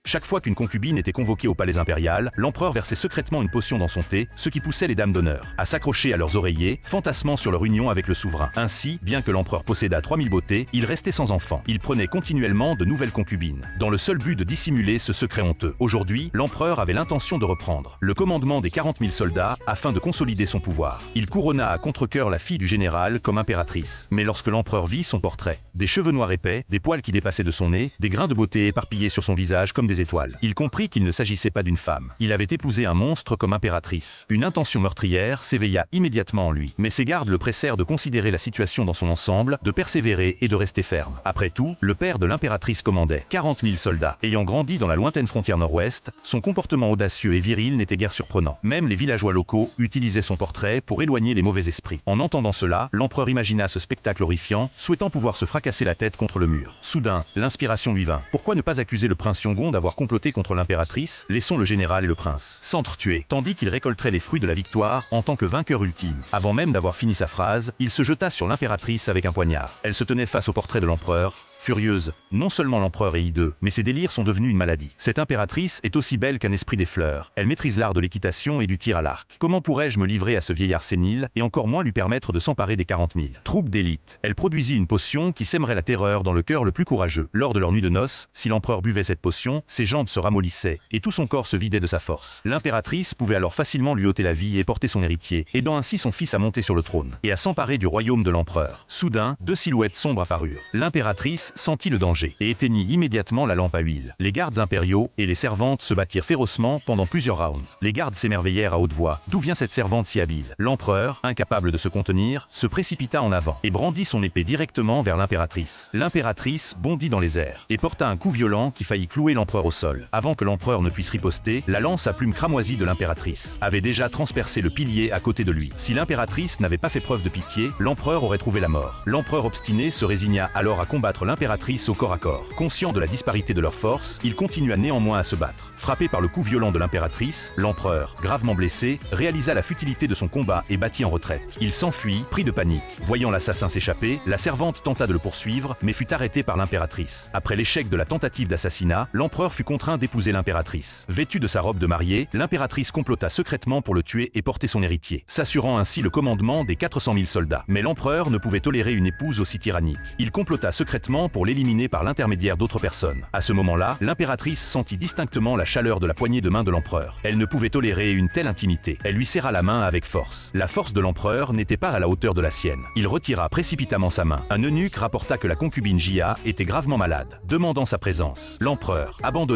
Chaque fois qu'une concubine était convoquée au palais impérial, l'empereur versait secrètement une potion dans son thé, ce qui poussait les dames d'honneur à s'accrocher à leurs oreillers, fantasmant sur leur union avec le souverain. Ainsi, bien que l'empereur possédât 3000 beautés, il restait sans enfant. Il prenait continuellement de nouvelles concubines, dans le seul but de dissimuler ce secret honteux. Aujourd'hui, l'empereur avait l'intention de reprendre le commandement des 40 000 soldats afin de consolider son pouvoir. Il couronna à contre-cœur la fille du général comme impératrice. Mais lorsque l'empereur vit son portrait, des cheveux noirs épais, des poils qui dépassaient de son nez, des grains de beauté éparpillés sur son visage comme des étoiles, il comprit qu'il ne s'agissait pas d'une femme. Il avait épousé un monstre comme impératrice. Une intention meurtrière s'éveilla immédiatement en lui. Mais ses gardes le pressèrent de considérer la situation dans son ensemble, de persévérer et de rester ferme. Après tout, le père de l'impératrice commandait 40 000 soldats. Ayant grandi dans la lointaine frontière nord-ouest, son comportement audacieux et viril n'était guère surprenant. Même les villageois locaux utilisaient son portrait pour éloigner les mauvais esprits. En entendant cela, l'empereur imagina ce spectacle horrifiant, souhaitant pouvoir se fracasser la tête contre le mur. Soudain, l'inspiration lui vint. Pourquoi ne pas accuser le prince Yongon d'avoir comploté contre l'impératrice? Laissons le général et le prince s'entretuer. Tandis qu'il récolterait les fruits de la victoire en tant que vainqueur ultime. Avant même d'avoir fini sa phrase, il se jeta sur l'impératrice avec un poignard. Elle se tenait face au portrait de l'empereur. Furieuse, non seulement l'empereur est hideux, mais ses délires sont devenus une maladie. Cette impératrice est aussi belle qu'un esprit des fleurs. Elle maîtrise l'art de l'équitation et du tir à l'arc. Comment pourrais-je me livrer à ce vieillard sénile, et encore moins lui permettre de s'emparer des 40 000 troupes d'élite? Elle produisit une potion qui sèmerait la terreur dans le cœur le plus courageux. Lors de leur nuit de noces, si l'empereur buvait cette potion, ses jambes se ramollissaient, et tout son corps se vidait de sa force. L'impératrice pouvait alors facilement lui ôter la vie et porter son héritier, aidant ainsi son fils à monter sur le trône, et à s'emparer du royaume de l'empereur. Soudain, deux silhouettes sombres apparurent. L'impératrice sentit le danger et éteignit immédiatement la lampe à huile. Les gardes impériaux et les servantes se battirent férocement pendant plusieurs rounds. Les gardes s'émerveillèrent à haute voix. D'où vient cette servante si habile? L'empereur, incapable de se contenir, se précipita en avant et brandit son épée directement vers l'impératrice. L'impératrice bondit dans les airs et porta un coup violent qui faillit clouer l'empereur au sol. Avant que l'empereur ne puisse riposter, la lance à plume cramoisie de l'impératrice avait déjà transpercé le pilier à côté de lui. Si l'impératrice n'avait pas fait preuve de pitié, l'empereur aurait trouvé la mort. L'empereur obstiné se résigna alors à combattre l'impératrice au corps à corps. Conscient de la disparité de leurs forces, il continua néanmoins à se battre. Frappé par le coup violent de l'impératrice, l'empereur, gravement blessé, réalisa la futilité de son combat et battit en retraite. Il s'enfuit, pris de panique. Voyant l'assassin s'échapper, la servante tenta de le poursuivre, mais fut arrêtée par l'impératrice. Après l'échec de la tentative d'assassinat, l'empereur fut contraint d'épouser l'impératrice. Vêtue de sa robe de mariée, l'impératrice complota secrètement pour le tuer et porter son héritier, s'assurant ainsi le commandement des 400 000 soldats. Mais l'empereur ne pouvait tolérer une épouse aussi tyrannique. Il complota secrètement pour l'éliminer par l'intermédiaire d'autres personnes. À ce moment-là, l'impératrice sentit distinctement la chaleur de la poignée de main de l'empereur. Elle ne pouvait tolérer une telle intimité. Elle lui serra la main avec force. La force de l'empereur n'était pas à la hauteur de la sienne. Il retira précipitamment sa main. Un eunuque rapporta que la concubine Jia était gravement malade, demandant sa présence. L'empereur abandonna